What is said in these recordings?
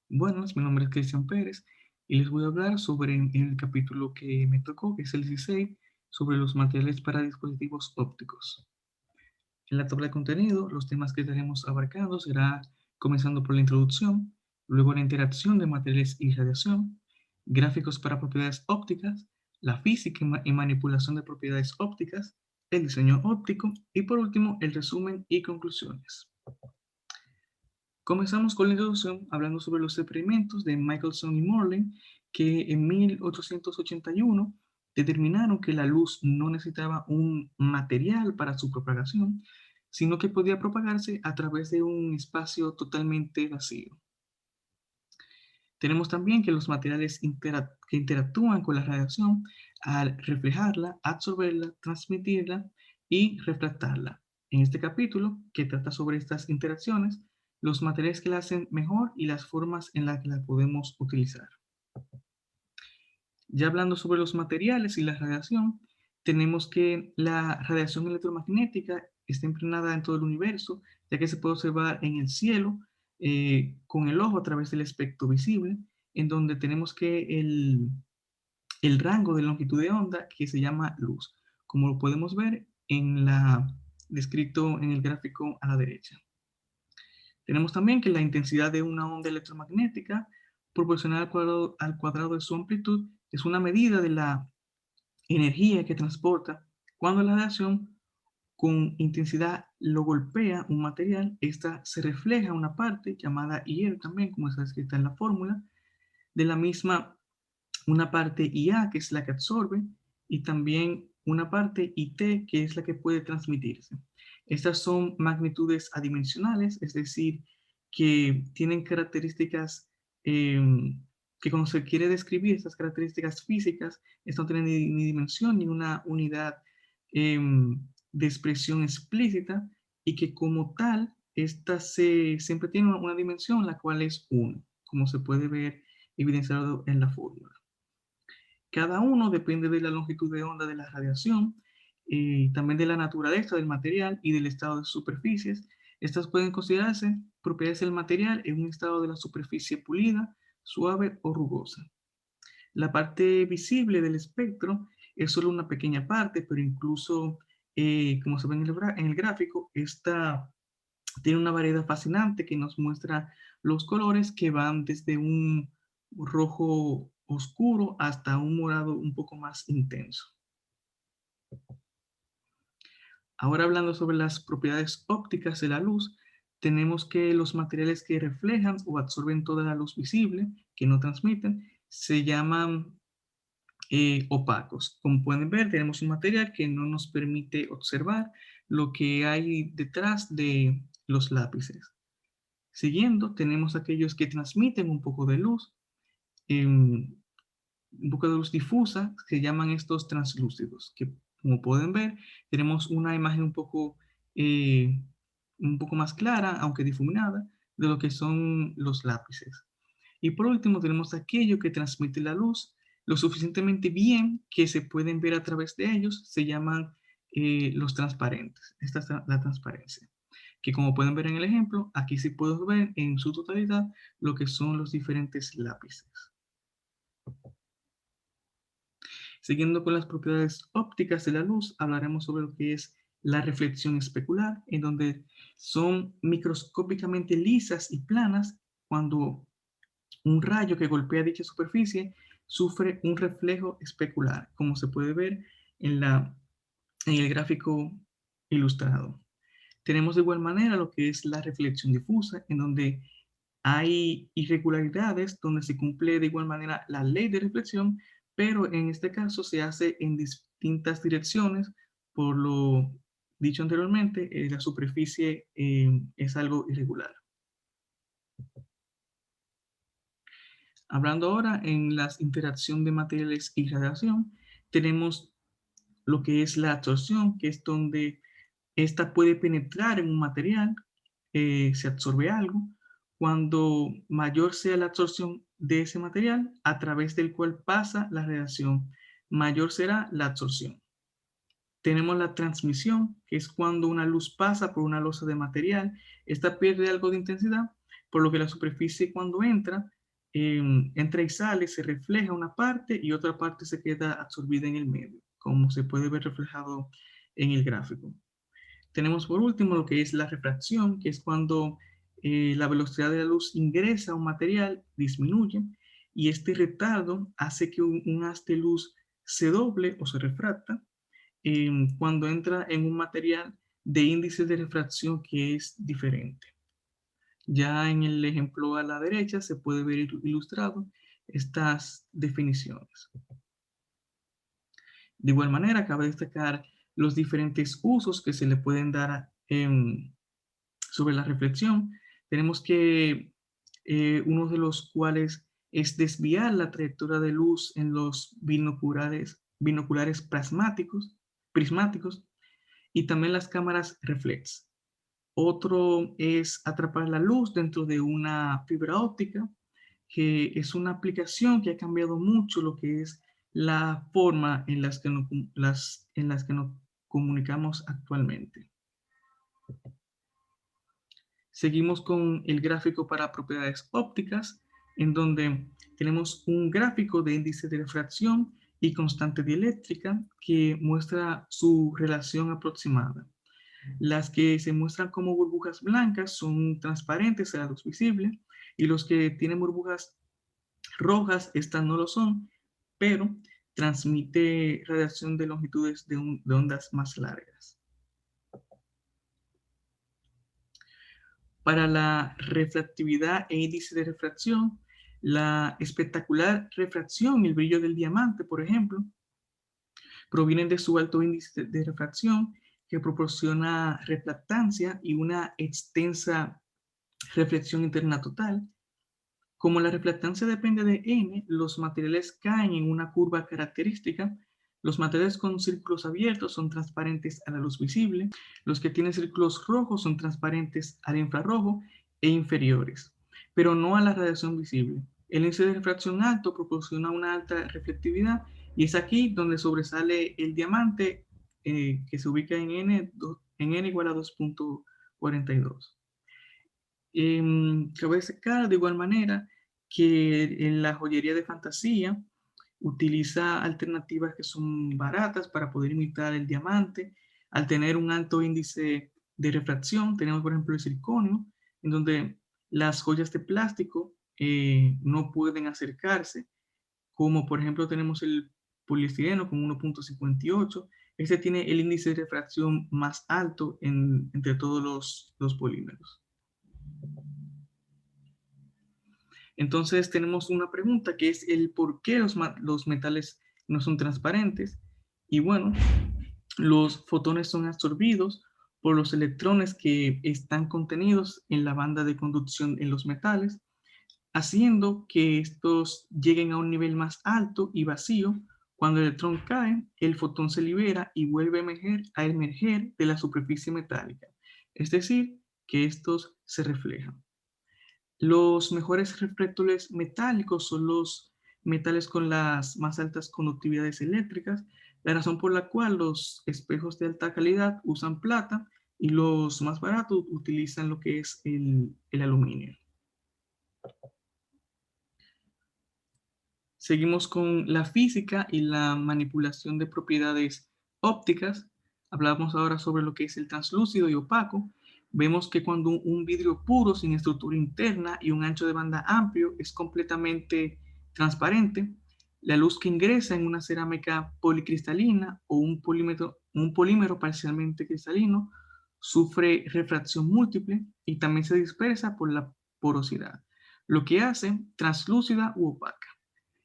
Buenas, mi nombre es Cristian Pérez y les voy a hablar sobre el capítulo que me tocó, que es el 16, sobre los materiales para dispositivos ópticos. En la tabla de contenido, los temas que estaremos abarcando será comenzando por la introducción, luego la interacción de materiales y radiación, gráficos para propiedades ópticas, la física y manipulación de propiedades ópticas, el diseño óptico y por último el resumen y conclusiones. Comenzamos con la introducción hablando sobre los experimentos de Michelson y Morley, que en 1881 determinaron que la luz no necesitaba un material para su propagación, sino que podía propagarse a través de un espacio totalmente vacío. Tenemos también que los materiales que interactúan con la radiación al reflejarla, absorberla, transmitirla y refractarla. En este capítulo, que trata sobre estas interacciones, los materiales que la hacen mejor y las formas en las que la podemos utilizar. Ya hablando sobre los materiales y la radiación, tenemos que la radiación electromagnética está impregnada en todo el universo, ya que se puede observar en el cielo con el ojo a través del espectro visible, en donde tenemos que el rango de longitud de onda que se llama luz, como lo podemos ver en descrito en el gráfico a la derecha. Tenemos también que la intensidad de una onda electromagnética proporcional al cuadrado de su amplitud es una medida de la energía que transporta cuando la radiación con intensidad lo golpea un material, esta se refleja una parte llamada IR también, como está escrita en la fórmula, de la misma una parte IA que es la que absorbe y también una parte IT que es la que puede transmitirse. Estas son magnitudes adimensionales, es decir, que tienen características eh, que cuando se quiere describir estas características físicas, esto no tiene ni dimensión ni una unidad eh, de expresión explícita y que como tal, esta siempre tiene una dimensión, la cual es 1, como se puede ver evidenciado en la fórmula. Cada uno depende de la longitud de onda de la radiación, también de la naturaleza del material y del estado de superficies. Estas pueden considerarse propiedades del material en un estado de la superficie pulida, suave o rugosa. La parte visible del espectro es solo una pequeña parte, pero incluso, como se ve en el gráfico, esta tiene una variedad fascinante que nos muestra los colores que van desde un rojo oscuro hasta un morado un poco más intenso. Ahora hablando sobre las propiedades ópticas de la luz, tenemos que los materiales que reflejan o absorben toda la luz visible, que no transmiten, se llaman opacos. Como pueden ver, tenemos un material que no nos permite observar lo que hay detrás de los lápices. Siguiendo, tenemos aquellos que transmiten un poco de luz, un poco de luz difusa, se llaman estos translúcidos, que como pueden ver, tenemos una imagen eh, un poco más clara, aunque difuminada, de lo que son los lápices. Y por último, tenemos aquello que transmite la luz lo suficientemente bien que se pueden ver a través de ellos, se llaman los transparentes. Esta es la transparencia que como pueden ver en el ejemplo, aquí sí puedo ver en su totalidad lo que son los diferentes lápices. Siguiendo con las propiedades ópticas de la luz, hablaremos sobre lo que es la reflexión especular, en donde son microscópicamente lisas y planas cuando un rayo que golpea dicha superficie sufre un reflejo especular, como se puede ver en, en el gráfico ilustrado. Tenemos de igual manera lo que es la reflexión difusa, en donde hay irregularidades, donde se cumple de igual manera la ley de reflexión, pero en este caso se hace en distintas direcciones, por lo dicho anteriormente, la superficie es algo irregular. Hablando ahora en la interacción de materiales y radiación, tenemos lo que es la absorción, que es donde esta puede penetrar en un material, se absorbe algo. Cuando mayor sea la absorción de ese material a través del cual pasa la radiación, mayor será la absorción. Tenemos la transmisión, que es cuando una luz pasa por una losa de material. Esta pierde algo de intensidad, por lo que la superficie cuando entra entra y sale, se refleja una parte y otra parte se queda absorbida en el medio, como se puede ver reflejado en el gráfico. Tenemos por último lo que es la refracción, que es cuando la velocidad de la luz ingresa a un material, disminuye, y este retardo hace que un haz de luz se doble o se refracta cuando entra en un material de índice de refracción que es diferente. Ya en el ejemplo a la derecha se puede ver ilustrado estas definiciones. De igual manera, cabe destacar los diferentes usos que se le pueden dar sobre la reflexión. Tenemos que uno de los cuales es desviar la trayectoria de luz en los binoculares prismáticos y también las cámaras reflex. Otro es atrapar la luz dentro de una fibra óptica, que es una aplicación que ha cambiado mucho lo que es la forma en las que nos comunicamos actualmente. Seguimos con el gráfico para propiedades ópticas, en donde tenemos un gráfico de índice de refracción y constante dieléctrica que muestra su relación aproximada. Las que se muestran como burbujas blancas son transparentes a la luz visible y los que tienen burbujas rojas, estas no lo son, pero transmite radiación de longitudes de ondas más largas. Para la refractividad e índice de refracción, la espectacular refracción y el brillo del diamante, por ejemplo, provienen de su alto índice de refracción que proporciona reflectancia y una extensa reflexión interna total. Como la reflectancia depende de n, los materiales caen en una curva característica. Los materiales con círculos abiertos son transparentes a la luz visible. Los que tienen círculos rojos son transparentes al infrarrojo e inferiores, pero no a la radiación visible. El índice de refracción alto proporciona una alta reflectividad y es aquí donde sobresale el diamante que se ubica en n igual a 2.42. Cabe destacar de igual manera que en la joyería de fantasía utiliza alternativas que son baratas para poder imitar el diamante. Al tener un alto índice de refracción, tenemos por ejemplo el circonio, en donde las joyas de plástico no pueden acercarse, como por ejemplo tenemos el poliestireno con 1.58. Este tiene el índice de refracción más alto entre todos los polímeros. Entonces tenemos una pregunta que es el por qué los metales no son transparentes. Y bueno, los fotones son absorbidos por los electrones que están contenidos en la banda de conducción en los metales, haciendo que estos lleguen a un nivel más alto y vacío. Cuando el electrón cae, el fotón se libera y vuelve a emerger de la superficie metálica. Es decir, que estos se reflejan. Los mejores reflectores metálicos son los metales con las más altas conductividades eléctricas, la razón por la cual los espejos de alta calidad usan plata y los más baratos utilizan lo que es el aluminio. Seguimos con la física y la manipulación de propiedades ópticas. Hablamos ahora sobre lo que es el translúcido y opaco. Vemos que cuando un vidrio puro sin estructura interna y un ancho de banda amplio es completamente transparente, la luz que ingresa en una cerámica policristalina o un polímero parcialmente cristalino sufre refracción múltiple y también se dispersa por la porosidad, lo que hace translúcida u opaca.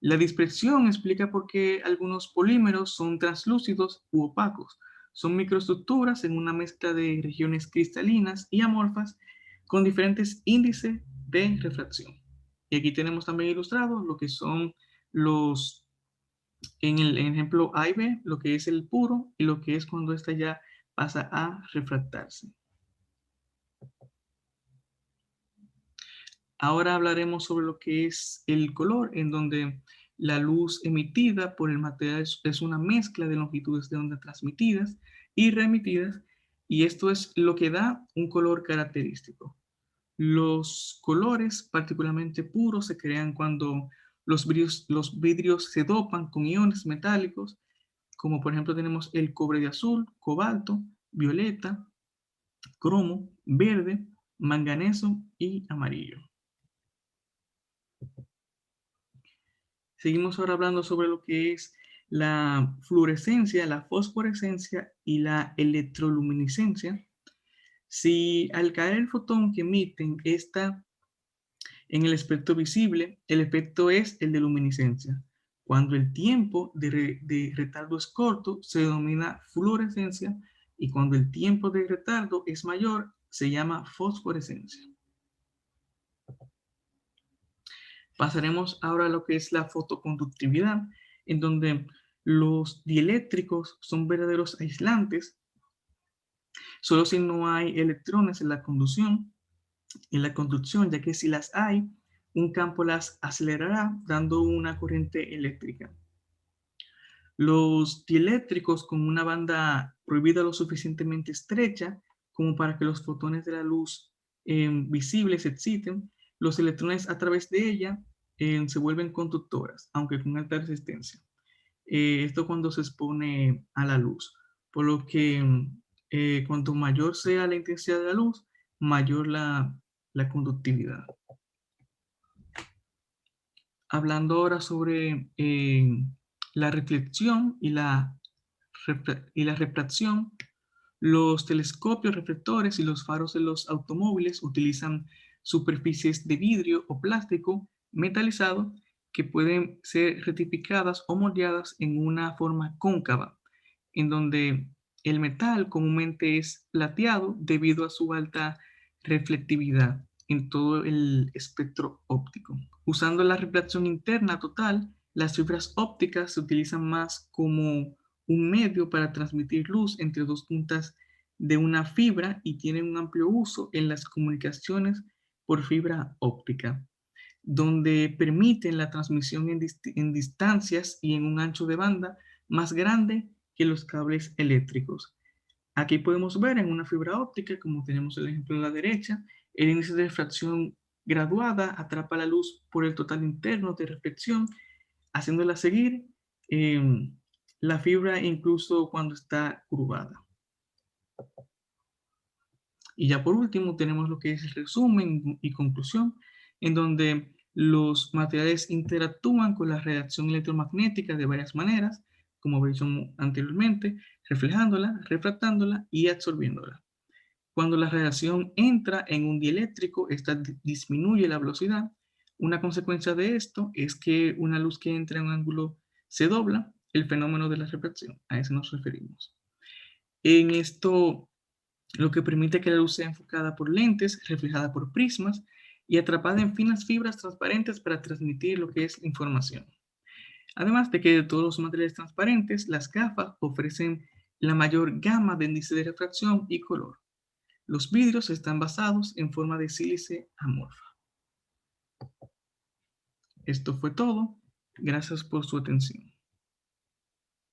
La dispersión explica por qué algunos polímeros son translúcidos u opacos. Son microestructuras en una mezcla de regiones cristalinas y amorfas con diferentes índices de refracción. Y aquí tenemos también ilustrado lo que son en el ejemplo A y B, lo que es el puro y lo que es cuando ésta ya pasa a refractarse. Ahora hablaremos sobre lo que es el color, en donde la luz emitida por el material es una mezcla de longitudes de onda transmitidas y remitidas, y esto es lo que da un color característico. Los colores particularmente puros se crean cuando los vidrios se dopan con iones metálicos, como por ejemplo tenemos el cobre de azul, cobalto, violeta, cromo, verde, manganeso y amarillo. Seguimos ahora hablando sobre lo que es la fluorescencia, la fosforescencia y la electroluminiscencia. Si al caer el fotón que emiten está en el espectro visible, el efecto es el de luminiscencia. Cuando el tiempo de retardo es corto, se denomina fluorescencia, y cuando el tiempo de retardo es mayor, se llama fosforescencia. Pasaremos ahora a lo que es la fotoconductividad, en donde los dieléctricos son verdaderos aislantes, solo si no hay electrones en la conducción, ya que si las hay, un campo las acelerará dando una corriente eléctrica. Los dieléctricos con una banda prohibida lo suficientemente estrecha como para que los fotones de la luz visibles se exciten, los electrones a través de ella se vuelven conductoras, aunque con alta resistencia. Esto cuando se expone a la luz, por lo que cuanto mayor sea la intensidad de la luz, mayor la conductividad. Hablando ahora sobre la reflexión y la refracción, los telescopios reflectores y los faros de los automóviles utilizan superficies de vidrio o plástico metalizado que pueden ser rectificadas o moldeadas en una forma cóncava, en donde el metal comúnmente es plateado debido a su alta reflectividad en todo el espectro óptico. Usando la refracción interna total, las fibras ópticas se utilizan más como un medio para transmitir luz entre dos puntas de una fibra y tienen un amplio uso en las comunicaciones por fibra óptica, donde permiten la transmisión en distancias y en un ancho de banda más grande que los cables eléctricos. Aquí podemos ver en una fibra óptica, como tenemos el ejemplo a la derecha, el índice de refracción graduada atrapa la luz por el total interno de reflexión, haciéndola seguir la fibra incluso cuando está curvada. Y ya por último tenemos lo que es el resumen y conclusión, en donde los materiales interactúan con la radiación electromagnética de varias maneras, como vimos anteriormente, reflejándola, refractándola y absorbiéndola. Cuando la radiación entra en un dieléctrico, esta disminuye la velocidad. Una consecuencia de esto es que una luz que entra en un ángulo se dobla, el fenómeno de la refracción. A eso nos referimos. En esto, lo que permite que la luz sea enfocada por lentes, reflejada por prismas y atrapada en finas fibras transparentes para transmitir lo que es información. Además de que de todos los materiales transparentes, las gafas ofrecen la mayor gama de índice de refracción y color. Los vidrios están basados en forma de sílice amorfa. Esto fue todo. Gracias por su atención.